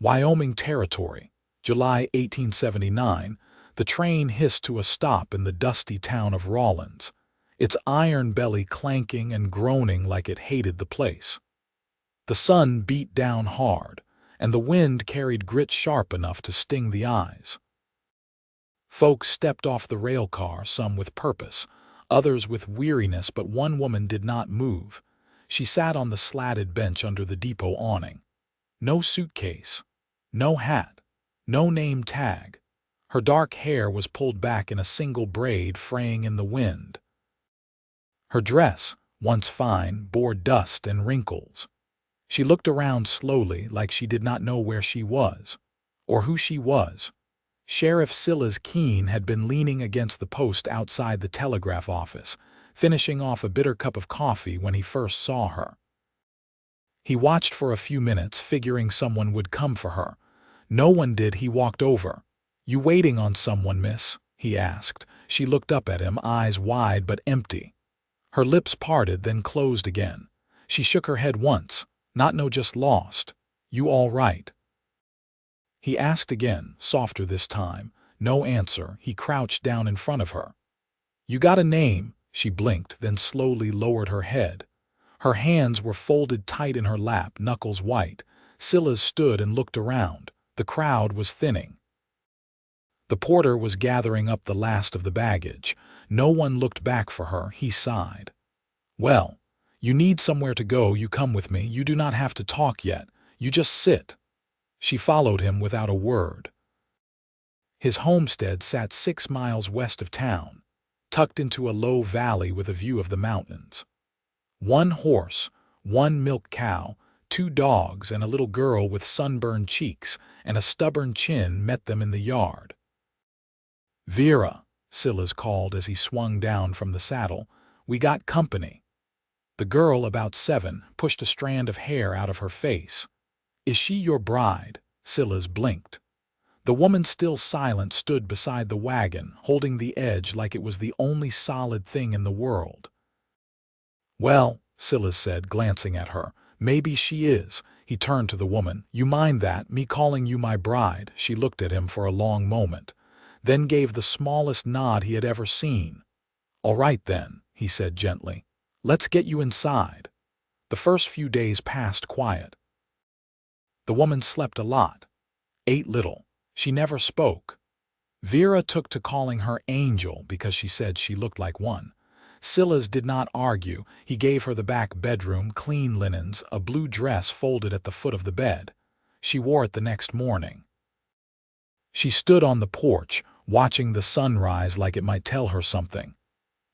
Wyoming Territory, July 1879, the train hissed to a stop in the dusty town of Rawlins, its iron belly clanking and groaning like it hated the place. The sun beat down hard, and the wind carried grit sharp enough to sting the eyes. Folks stepped off the rail car, some with purpose, others with weariness, but one woman did not move. She sat on the slatted bench under the depot awning. No suitcase, no hat, no name tag. Her dark hair was pulled back in a single braid fraying in the wind. Her dress, once fine, bore dust and wrinkles. She looked around slowly like she did not know where she was, or who she was. Sheriff Silas Keene had been leaning against the post outside the telegraph office, finishing off a bitter cup of coffee when he first saw her. He watched for a few minutes, figuring someone would come for her. No one did. He walked over. "You waiting on someone, miss?" he asked. She looked up at him, eyes wide but empty. Her lips parted, then closed again. She shook her head once. "Not no, just lost. You all right?" He asked again, softer this time. No answer. He crouched down in front of her. "You got a name?" She blinked, then slowly lowered her head. Her hands were folded tight in her lap, knuckles white. Silas stood and looked around. The crowd was thinning. The porter was gathering up the last of the baggage. No one looked back for her. He sighed. "Well, you need somewhere to go. You come with me. You do not have to talk yet. You just sit." She followed him without a word. His homestead sat 6 miles west of town, tucked into a low valley with a view of the mountains. 1 horse, 1 milk cow, 2 dogs, and a little girl with sunburned cheeks and a stubborn chin met them in the yard. "Vera," Silas called as he swung down from the saddle, "we got company." The girl, about 7, pushed a strand of hair out of her face. "Is she your bride?" Silas blinked. The woman, still silent, stood beside the wagon, holding the edge like it was the only solid thing in the world. "Well," Silas said, glancing at her, "maybe she is." He turned to the woman. "You mind that, me calling you my bride?" She looked at him for a long moment, then gave the smallest nod he had ever seen. "All right then," he said gently. "Let's get you inside." The first few days passed quiet. The woman slept a lot, ate little. She never spoke. Vera took to calling her Angel because she said she looked like one. Silas did not argue. He gave her the back bedroom, clean linens, a blue dress folded at the foot of the bed. She wore it the next morning. She stood on the porch, watching the sunrise like it might tell her something.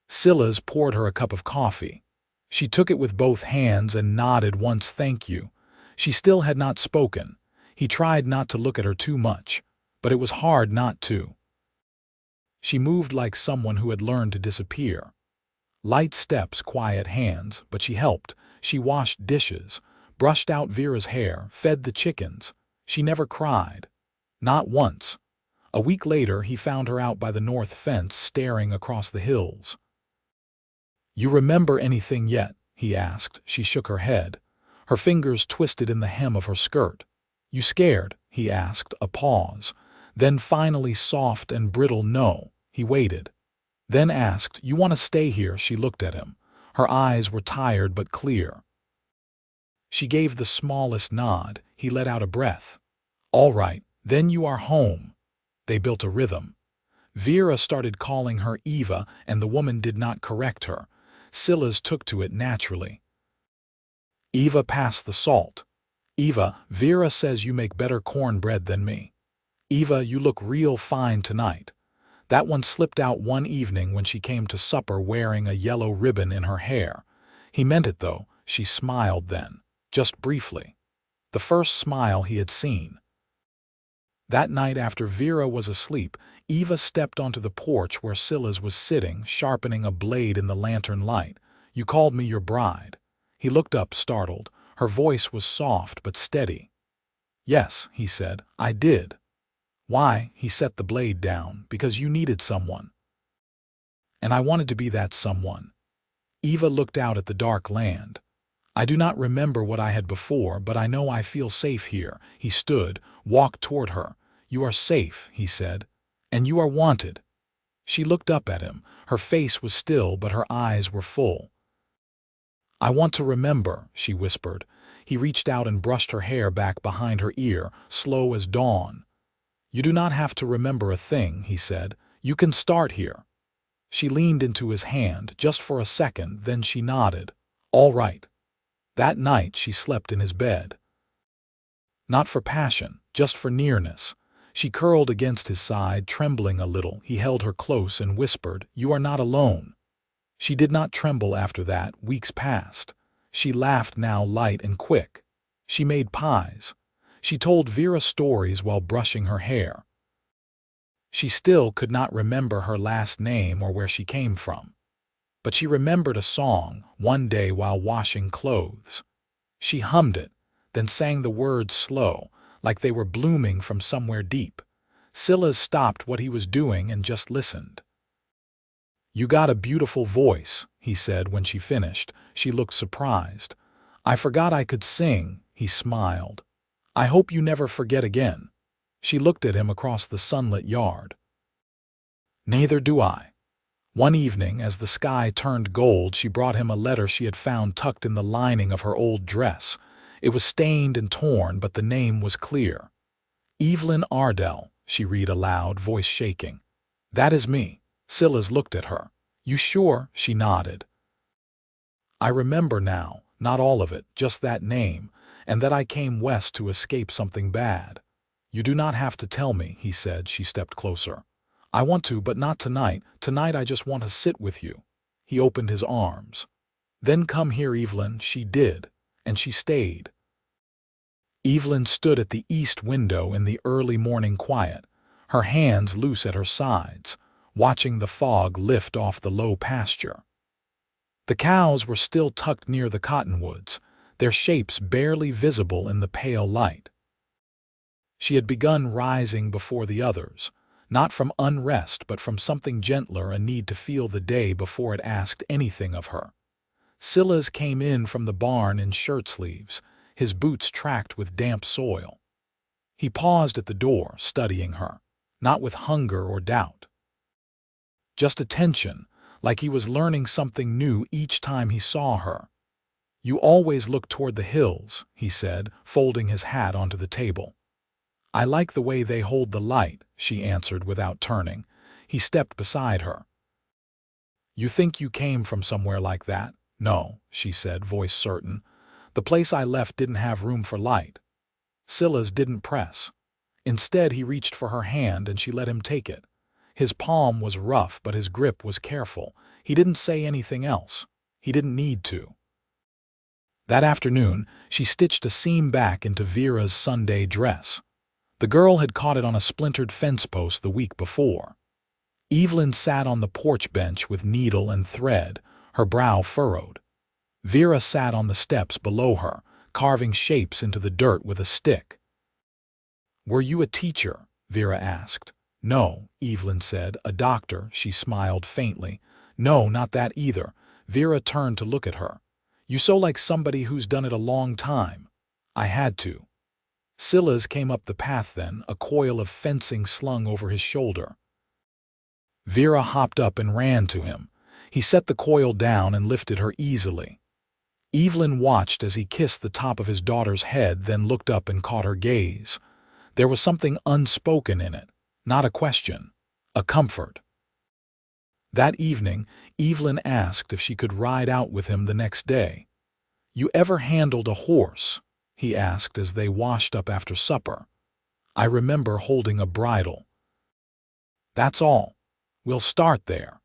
Silas poured her a cup of coffee. She took it with both hands and nodded once, "Thank you." She still had not spoken. He tried not to look at her too much, but it was hard not to. She moved like someone who had learned to disappear. Light steps, quiet hands, but she helped. She washed dishes, brushed out Vera's hair, fed the chickens. She never cried. Not once. A week later, he found her out by the north fence, staring across the hills. "You remember anything yet?" he asked. She shook her head. Her fingers twisted in the hem of her skirt. "You scared?" he asked. A pause. Then finally soft and brittle, "No." He waited. Then asked, "You want to stay here?" She looked at him. Her eyes were tired but clear. She gave the smallest nod. He let out a breath. "All right, then you are home." They built a rhythm. Vera started calling her Eva, and the woman did not correct her. Silas took to it naturally. "Eva, pass the salt." "Eva, Vera says you make better cornbread than me." "Eva, you look real fine tonight." That one slipped out one evening when she came to supper wearing a yellow ribbon in her hair. He meant it, though. She smiled then, just briefly. The first smile he had seen. That night, after Vera was asleep, Eva stepped onto the porch where Silas was sitting, sharpening a blade in the lantern light. "You called me your bride." He looked up, startled. Her voice was soft but steady. "Yes," he said, "I did." "Why?" He set the blade down. "Because you needed someone. And I wanted to be that someone." Eva looked out at the dark land. I do not remember what I had before, but I know I feel safe here. He stood, walked toward her. You are safe, he said, and you are wanted. She looked up at him. Her face was still, but her eyes were full. I want to remember, she whispered. He reached out and brushed her hair back behind her ear, slow as dawn. You do not have to remember a thing, he said. You can start here. She leaned into his hand just for a second, then she nodded. All right. That night she slept in his bed. Not for passion, just for nearness. She curled against his side, trembling a little. He held her close and whispered, You are not alone. She did not tremble after that. Weeks passed. She laughed now, light and quick. She made pies. She told Vera stories while brushing her hair. She still could not remember her last name or where she came from. But she remembered a song one day while washing clothes. She hummed it, then sang the words slow, like they were blooming from somewhere deep. Silas stopped what he was doing and just listened. You got a beautiful voice, he said when she finished. She looked surprised. I forgot I could sing, he smiled. I hope you never forget again. She looked at him across the sunlit yard. Neither do I. One evening, as the sky turned gold, she brought him a letter she had found tucked in the lining of her old dress. It was stained and torn, but the name was clear. Evelyn Ardell, she read aloud, voice shaking. That is me. Silas looked at her. You sure? She nodded. I remember now, not all of it, just that name, and that I came west to escape something bad. You do not have to tell me, he said. She stepped closer. I want to, but not tonight. Tonight I just want to sit with you. He opened his arms. Then come here, Evelyn. She did, and she stayed. Evelyn stood at the east window in the early morning quiet, her hands loose at her sides, watching the fog lift off the low pasture. The cows were still tucked near the cottonwoods, their shapes barely visible in the pale light. She had begun rising before the others, not from unrest but from something gentler, a need to feel the day before it asked anything of her. Silas came in from the barn in shirt sleeves, his boots tracked with damp soil. He paused at the door, studying her, not with hunger or doubt. Just attention, like he was learning something new each time he saw her. You always look toward the hills, he said, folding his hat onto the table. I like the way they hold the light, she answered without turning. He stepped beside her. You think you came from somewhere like that? No, she said, voice certain. The place I left didn't have room for light. Silas didn't press. Instead, he reached for her hand and she let him take it. His palm was rough, but his grip was careful. He didn't say anything else. He didn't need to. That afternoon, she stitched a seam back into Vera's Sunday dress. The girl had caught it on a splintered fence post the week before. Evelyn sat on the porch bench with needle and thread, her brow furrowed. Vera sat on the steps below her, carving shapes into the dirt with a stick. Were you a teacher? Vera asked. No, Evelyn said. A doctor, she smiled faintly. No, not that either. Vera turned to look at her. You sew like somebody who's done it a long time. I had to. Silas came up the path then, a coil of fencing slung over his shoulder. Vera hopped up and ran to him. He set the coil down and lifted her easily. Evelyn watched as he kissed the top of his daughter's head, then looked up and caught her gaze. There was something unspoken in it, not a question, a comfort. That evening, Evelyn asked if she could ride out with him the next day. You ever handled a horse? He asked as they washed up after supper. I remember holding a bridle. That's all. We'll start there.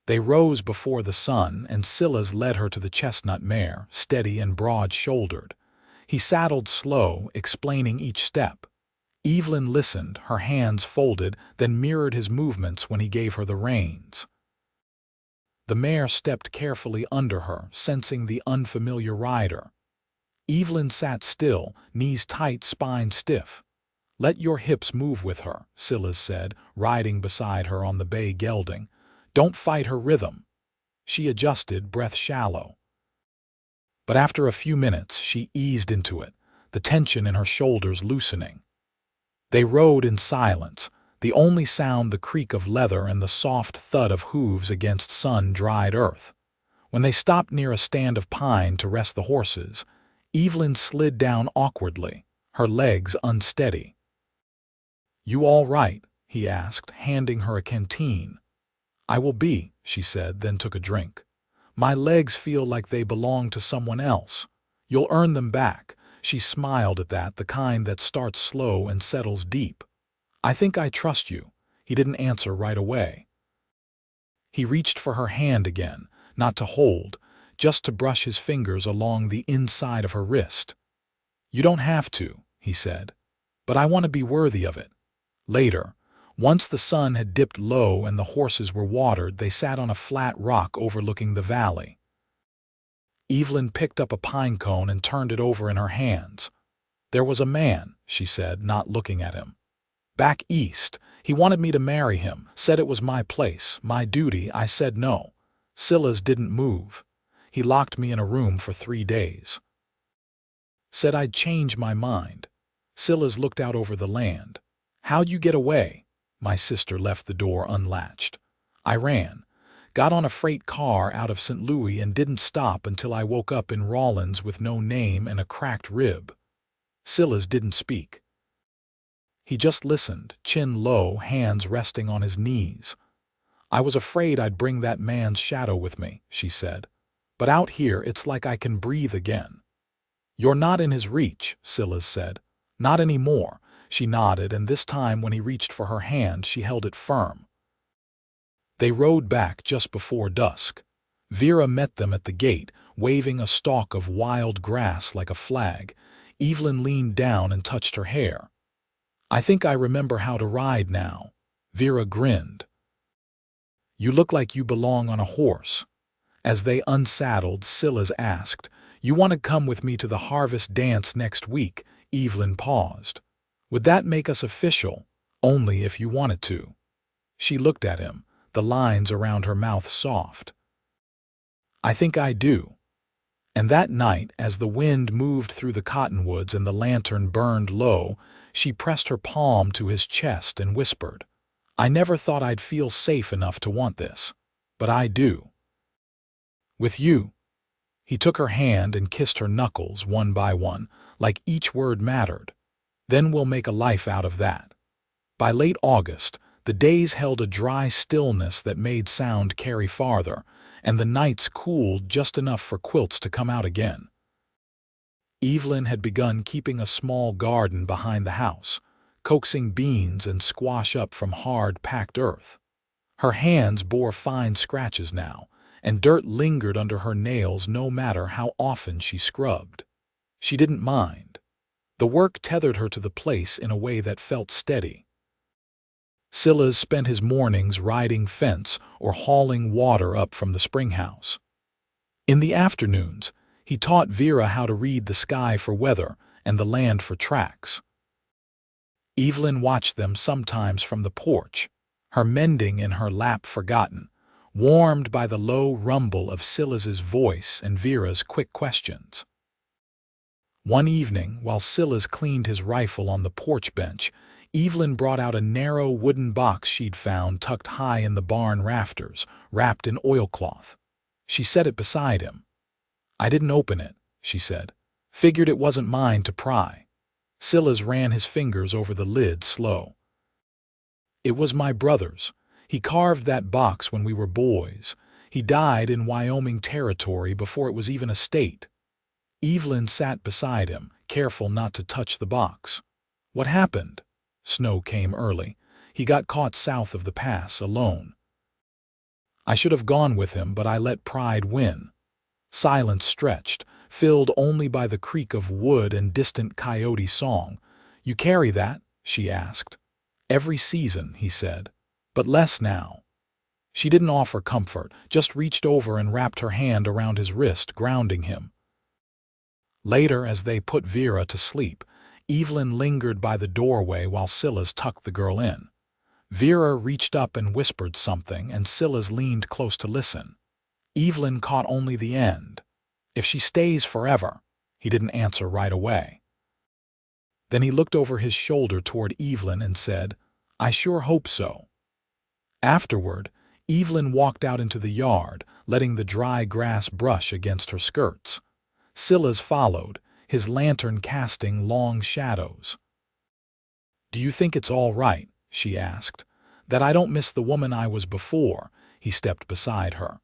They rose before the sun, and Silas led her to the chestnut mare, steady and broad-shouldered. He saddled slow, explaining each step. Evelyn listened, her hands folded, then mirrored his movements when he gave her the reins. The mare stepped carefully under her, sensing the unfamiliar rider. Evelyn sat still, knees tight, spine stiff. Let your hips move with her, Silas said, riding beside her on the bay gelding. Don't fight her rhythm. She adjusted, breath shallow. But after a few minutes, she eased into it, the tension in her shoulders loosening. They rode in silence, the only sound the creak of leather and the soft thud of hooves against sun-dried earth. When they stopped near a stand of pine to rest the horses, Evelyn slid down awkwardly, her legs unsteady. "You all right?" he asked, handing her a canteen. "I will be," she said, then took a drink. "My legs feel like they belong to someone else. You'll earn them back." She smiled at that, the kind that starts slow and settles deep. "I think I trust you." He didn't answer right away. He reached for her hand again, not to hold, just to brush his fingers along the inside of her wrist. "You don't have to," he said, "but I want to be worthy of it." Later, once the sun had dipped low and the horses were watered, they sat on a flat rock overlooking the valley. Evelyn picked up a pine cone and turned it over in her hands. "There was a man," she said, not looking at him. "Back east. He wanted me to marry him, said it was my place, my duty. I said no. Silas didn't move. He locked me in a room for 3 days. Said I'd change my mind." Silas looked out over the land. "How'd you get away?" "My sister left the door unlatched. I ran. Got on a freight car out of St. Louis and didn't stop until I woke up in Rawlins with no name and a cracked rib." Silas didn't speak. He just listened, chin low, hands resting on his knees. "I was afraid I'd bring that man's shadow with me," she said. "But out here it's like I can breathe again." "You're not in his reach," Silas said. "Not anymore." She nodded, and this time when he reached for her hand, she held it firm. They rode back just before dusk. Vera met them at the gate, waving a stalk of wild grass like a flag. Evelyn leaned down and touched her hair. "I think I remember how to ride now." Vera grinned. "You look like you belong on a horse." As they unsaddled, Silas asked, "You want to come with me to the harvest dance next week?" Evelyn paused. "Would that make us official?" "Only if you wanted to." She looked at him, the lines around her mouth soft. "I think I do." And that night, as the wind moved through the cottonwoods and the lantern burned low, she pressed her palm to his chest and whispered, "I never thought I'd feel safe enough to want this. But I do. With you." He took her hand and kissed her knuckles one by one, like each word mattered. "Then we'll make a life out of that." By late August, the days held a dry stillness that made sound carry farther, and the nights cooled just enough for quilts to come out again. Evelyn had begun keeping a small garden behind the house, coaxing beans and squash up from hard, packed earth. Her hands bore fine scratches now, and dirt lingered under her nails no matter how often she scrubbed. She didn't mind. The work tethered her to the place in a way that felt steady. Silas spent his mornings riding fence or hauling water up from the springhouse. In the afternoons, he taught Vera how to read the sky for weather and the land for tracks. Evelyn watched them sometimes from the porch, her mending in her lap forgotten, warmed by the low rumble of Silas's voice and Vera's quick questions. One evening, while Silas cleaned his rifle on the porch bench, Evelyn brought out a narrow wooden box she'd found tucked high in the barn rafters, wrapped in oilcloth. She set it beside him. "I didn't open it," she said. "Figured it wasn't mine to pry." Silas ran his fingers over the lid slow. "It was my brother's. He carved that box when we were boys. He died in Wyoming Territory before it was even a state." Evelyn sat beside him, careful not to touch the box. "What happened?" "Snow came early. He got caught south of the pass, alone. I should have gone with him, but I let pride win." Silence stretched, filled only by the creak of wood and distant coyote song. "You carry that?" she asked. "Every season," he said, "but less now." She didn't offer comfort, just reached over and wrapped her hand around his wrist, grounding him. Later, as they put Vera to sleep, Evelyn lingered by the doorway while Silas tucked the girl in. Vera reached up and whispered something, and Silas leaned close to listen. Evelyn caught only the end. If she stays forever. He didn't answer right away. Then he looked over his shoulder toward Evelyn and said, I sure hope so. Afterward, Evelyn walked out into the yard, letting the dry grass brush against her skirts. Silas followed, his lantern casting long shadows. Do you think it's all right, she asked, that I don't miss the woman I was before? He stepped beside her.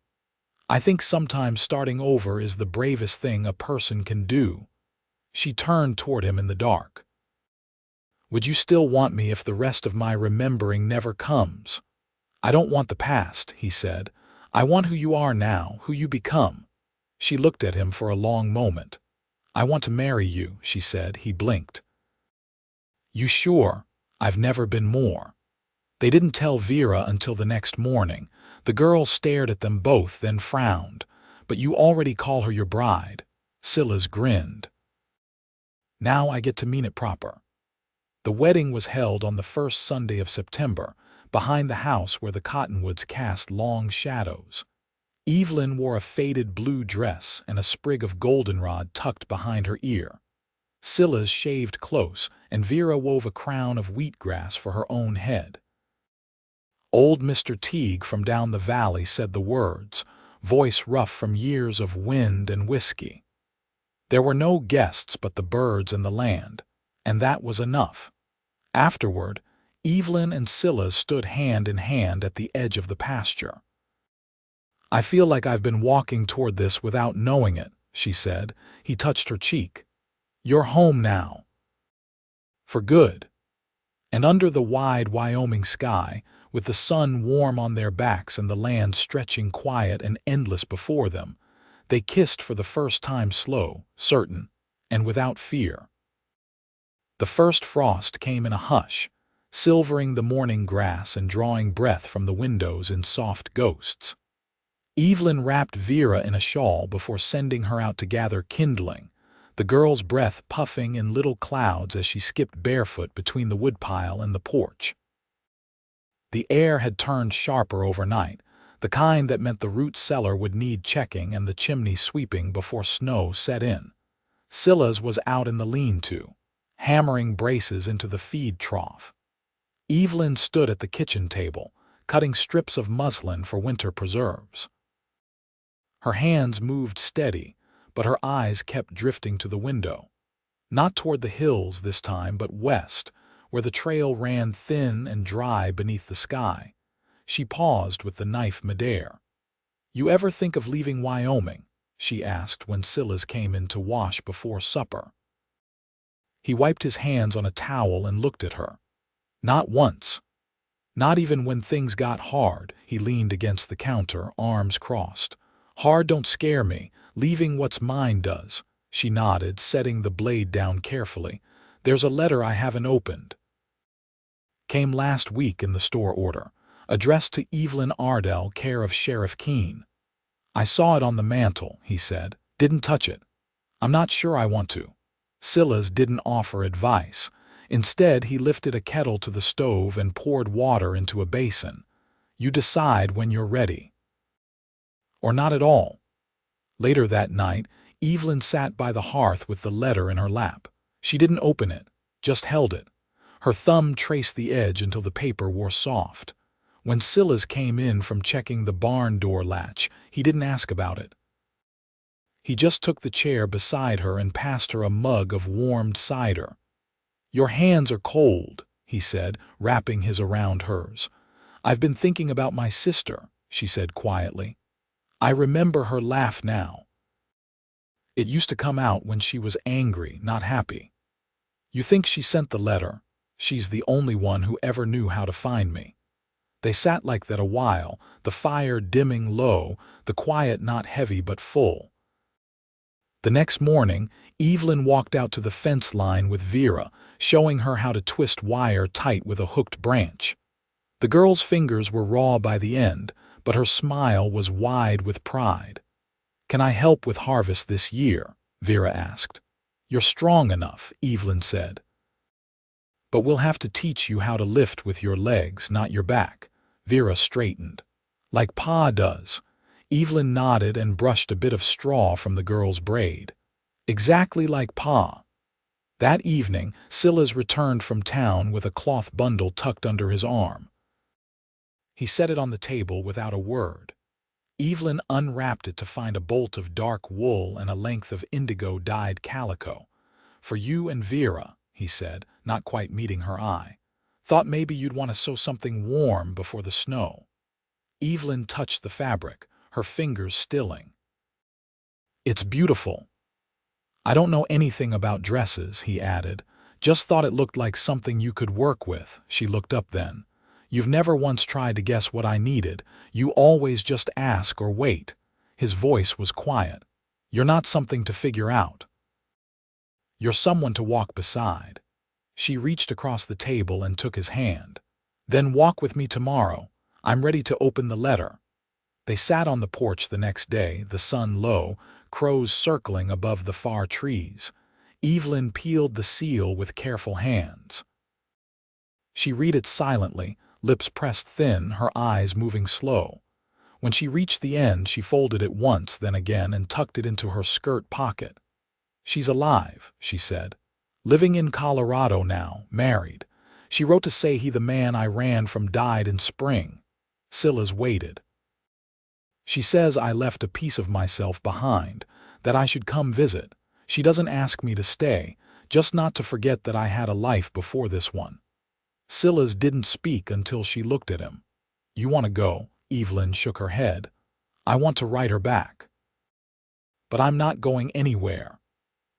I think sometimes starting over is the bravest thing a person can do. She turned toward him in the dark. Would you still want me if the rest of my remembering never comes? I don't want the past, he said. I want who you are now, who you become. She looked at him for a long moment. I want to marry you, she said. He blinked. You sure? I've never been more. They didn't tell Vera until the next morning. The girl stared at them both, then frowned. But you already call her your bride. Silas grinned. Now I get to mean it proper. The wedding was held on the first Sunday of September, behind the house where the cottonwoods cast long shadows. Evelyn wore a faded blue dress and a sprig of goldenrod tucked behind her ear. Silas shaved close, and Vera wove a crown of wheatgrass for her own head. Old Mr. Teague from down the valley said the words, voice rough from years of wind and whiskey. There were no guests but the birds and the land, and that was enough. Afterward, Evelyn and Silas stood hand in hand at the edge of the pasture. I feel like I've been walking toward this without knowing it, she said. He touched her cheek. You're home now. For good. And under the wide Wyoming sky, with the sun warm on their backs and the land stretching quiet and endless before them, they kissed for the first time slow, certain, and without fear. The first frost came in a hush, silvering the morning grass and drawing breath from the windows in soft ghosts. Evelyn wrapped Vera in a shawl before sending her out to gather kindling, the girl's breath puffing in little clouds as she skipped barefoot between the woodpile and the porch. The air had turned sharper overnight, the kind that meant the root cellar would need checking and the chimney sweeping before snow set in. Silas was out in the lean-to, hammering braces into the feed trough. Evelyn stood at the kitchen table, cutting strips of muslin for winter preserves. Her hands moved steady, but her eyes kept drifting to the window. Not toward the hills this time, but west, where the trail ran thin and dry beneath the sky. She paused with the knife midair. You ever think of leaving Wyoming? She asked when Silas came in to wash before supper. He wiped his hands on a towel and looked at her. Not once. Not even when things got hard. He leaned against the counter, arms crossed. Hard don't scare me. Leaving what's mine does. She nodded, setting the blade down carefully. There's a letter I haven't opened. Came last week in the store order, addressed to Evelyn Ardell, care of Sheriff Keene. I saw it on the mantel, he said. Didn't touch it. I'm not sure I want to. Silas didn't offer advice. Instead, he lifted a kettle to the stove and poured water into a basin. You decide when you're ready. Or not at all. Later that night, Evelyn sat by the hearth with the letter in her lap. She didn't open it, just held it. Her thumb traced the edge until the paper wore soft. When Silas came in from checking the barn door latch, he didn't ask about it. He just took the chair beside her and passed her a mug of warmed cider. Your hands are cold, he said, wrapping his around hers. I've been thinking about my sister, she said quietly. I remember her laugh now. It used to come out when she was angry, not happy. You think she sent the letter? She's the only one who ever knew how to find me. They sat like that a while, the fire dimming low, the quiet not heavy but full. The next morning, Evelyn walked out to the fence line with Vera, showing her how to twist wire tight with a hooked branch. The girl's fingers were raw by the end, but her smile was wide with pride. Can I help with harvest this year? Vera asked. You're strong enough, Evelyn said. But we'll have to teach you how to lift with your legs, not your back. Vera straightened. Like Pa does. Evelyn nodded and brushed a bit of straw from the girl's braid. Exactly like Pa. That evening, Silas returned from town with a cloth bundle tucked under his arm. He set it on the table without a word. Evelyn unwrapped it to find a bolt of dark wool and a length of indigo-dyed calico. "For you and Vera," he said, not quite meeting her eye. "Thought maybe you'd want to sew something warm before the snow." Evelyn touched the fabric, her fingers stilling. "It's beautiful." "I don't know anything about dresses," he added. "Just thought it looked like something you could work with." She looked up then. "You've never once tried to guess what I needed. You always just ask or wait." His voice was quiet. "You're not something to figure out. You're someone to walk beside." She reached across the table and took his hand. "Then walk with me tomorrow. I'm ready to open the letter." They sat on the porch the next day, the sun low, crows circling above the far trees. Evelyn peeled the seal with careful hands. She read it silently, lips pressed thin, her eyes moving slow. When she reached the end, she folded it once, then again, and tucked it into her skirt pocket. "She's alive," she said. "Living in Colorado now, married. She wrote to say the man I ran from died in spring." Silas waited. "She says I left a piece of myself behind, that I should come visit. She doesn't ask me to stay, just not to forget that I had a life before this one." Silas didn't speak until she looked at him. "You want to go?" Evelyn shook her head. "I want to write her back. But I'm not going anywhere."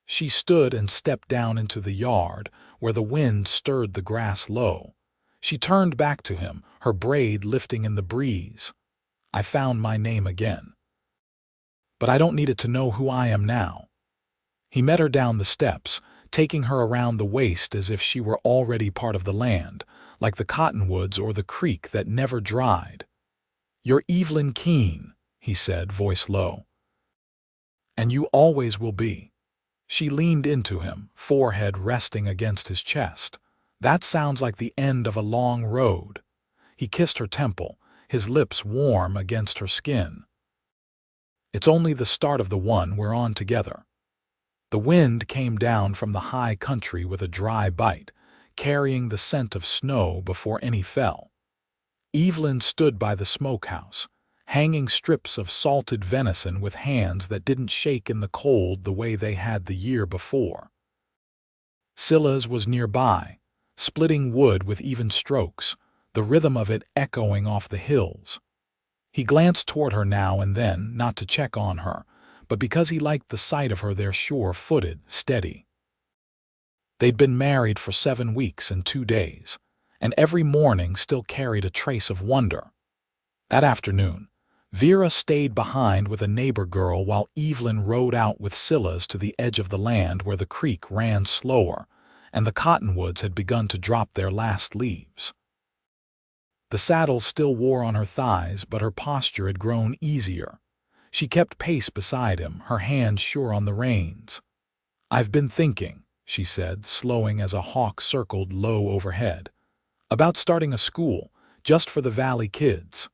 She stood and stepped down into the yard, where the wind stirred the grass low. She turned back to him, her braid lifting in the breeze. "I found my name again. But I don't need it to know who I am now." He met her down the steps, taking her around the waist as if she were already part of the land, like the cottonwoods or the creek that never dried. "You're Evelyn Keene," he said, voice low. "And you always will be." She leaned into him, forehead resting against his chest. "That sounds like the end of a long road." He kissed her temple, his lips warm against her skin. "It's only the start of the one we're on together." The wind came down from the high country with a dry bite, carrying the scent of snow before any fell. Evelyn stood by the smokehouse, hanging strips of salted venison with hands that didn't shake in the cold the way they had the year before. Silas was nearby, splitting wood with even strokes, the rhythm of it echoing off the hills. He glanced toward her now and then, not to check on her, but because he liked the sight of her there, sure-footed, steady. They'd been married for 7 weeks and 2 days, and every morning still carried a trace of wonder. That afternoon, Vera stayed behind with a neighbor girl while Evelyn rode out with Silas to the edge of the land where the creek ran slower, and the cottonwoods had begun to drop their last leaves. The saddle still wore on her thighs, but her posture had grown easier. She kept pace beside him, her hand sure on the reins. "I've been thinking," she said, slowing as a hawk circled low overhead, "about starting a school, just for the valley kids.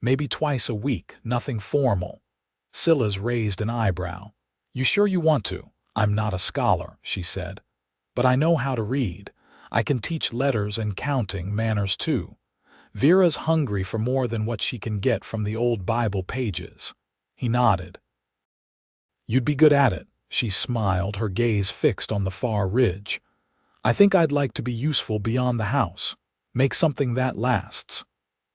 Maybe twice a week, nothing formal." Silas raised an eyebrow. "You sure you want to?" "I'm not a scholar," she said. "But I know how to read. I can teach letters and counting, manners too. Vera's hungry for more than what she can get from the old Bible pages." He nodded. "You'd be good at it," she smiled, her gaze fixed on the far ridge. "I think I'd like to be useful beyond the house. Make something that lasts."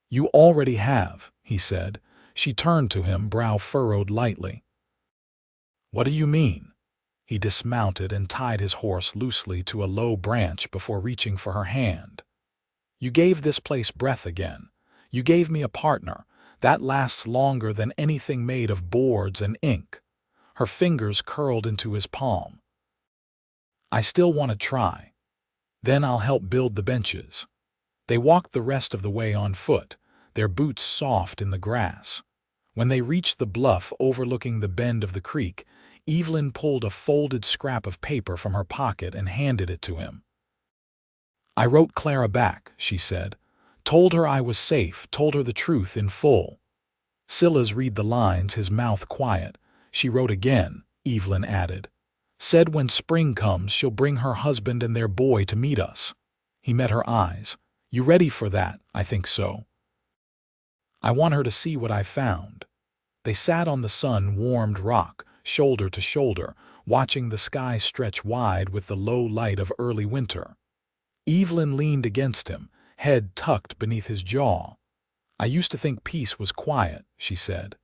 "You already have," he said. She turned to him, brow furrowed lightly. "What do you mean?" He dismounted and tied his horse loosely to a low branch before reaching for her hand. "You gave this place breath again. You gave me a partner. That lasts longer than anything made of boards and ink." Her fingers curled into his palm. "I still want to try. Then I'll help build the benches." They walked the rest of the way on foot, their boots soft in the grass. When they reached the bluff overlooking the bend of the creek, Evelyn pulled a folded scrap of paper from her pocket and handed it to him. "I wrote Clara back," she said. "Told her I was safe, told her the truth in full." Silas read the lines, his mouth quiet. She wrote again, Evelyn added. Said when spring comes she'll bring her husband and their boy to meet us. He met her eyes. You ready for that? I think so. I want her to see what I found. They sat on the sun-warmed rock, shoulder to shoulder, watching the sky stretch wide with the low light of early winter. Evelyn leaned against him, head tucked beneath his jaw. I used to think peace was quiet, she said.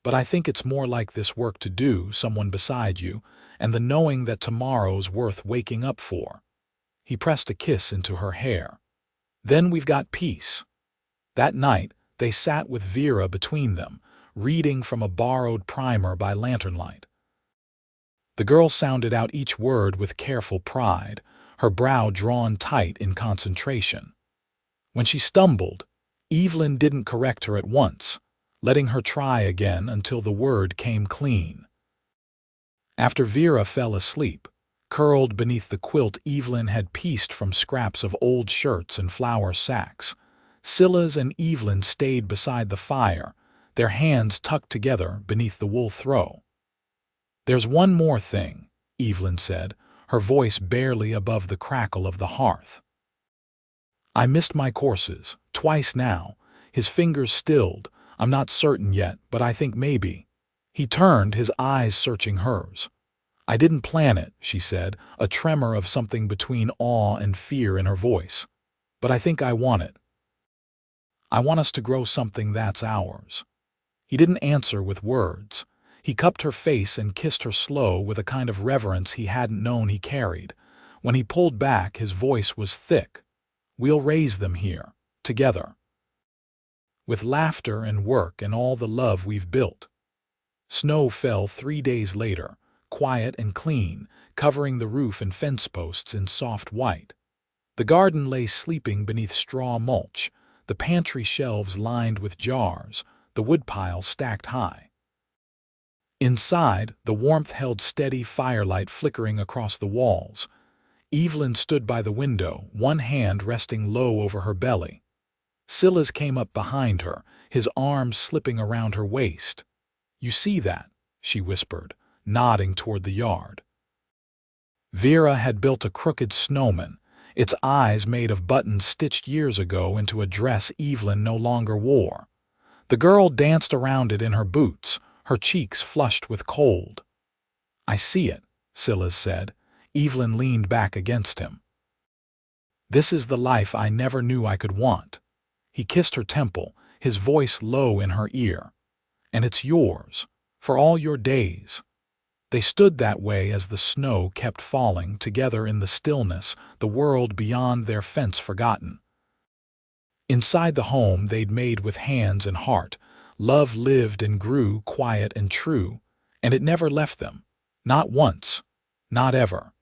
But I think it's more like this work to do, someone beside you, and the knowing that tomorrow's worth waking up for. He pressed a kiss into her hair. Then we've got peace. That night, they sat with Vera between them, reading from a borrowed primer by lanternlight. The girl sounded out each word with careful pride, her brow drawn tight in concentration. When she stumbled, Evelyn didn't correct her at once, letting her try again until the word came clean. After Vera fell asleep, curled beneath the quilt Evelyn had pieced from scraps of old shirts and flour sacks, Silas and Evelyn stayed beside the fire, their hands tucked together beneath the wool throw. There's one more thing, Evelyn said, her voice barely above the crackle of the hearth. I missed my courses, twice now. His fingers stilled. I'm not certain yet, but I think maybe. He turned, his eyes searching hers. I didn't plan it, she said, a tremor of something between awe and fear in her voice. But I think I want it. I want us to grow something that's ours. He didn't answer with words. He cupped her face and kissed her slow with a kind of reverence he hadn't known he carried. When he pulled back, his voice was thick. We'll raise them here, together. With laughter and work and all the love we've built. Snow fell 3 days later, quiet and clean, covering the roof and fence posts in soft white. The garden lay sleeping beneath straw mulch, the pantry shelves lined with jars, the woodpile stacked high. Inside, the warmth held steady firelight flickering across the walls. Evelyn stood by the window, one hand resting low over her belly. Silas came up behind her, his arms slipping around her waist. You see that? She whispered, nodding toward the yard. Vera had built a crooked snowman, its eyes made of buttons stitched years ago into a dress Evelyn no longer wore. The girl danced around it in her boots, her cheeks flushed with cold. I see it, Silas said. Evelyn leaned back against him. This is the life I never knew I could want. He kissed her temple, his voice low in her ear. And it's yours, for all your days. They stood that way as the snow kept falling, together in the stillness, the world beyond their fence forgotten. Inside the home they'd made with hands and heart, love lived and grew quiet and true, and it never left them. Not once. Not ever.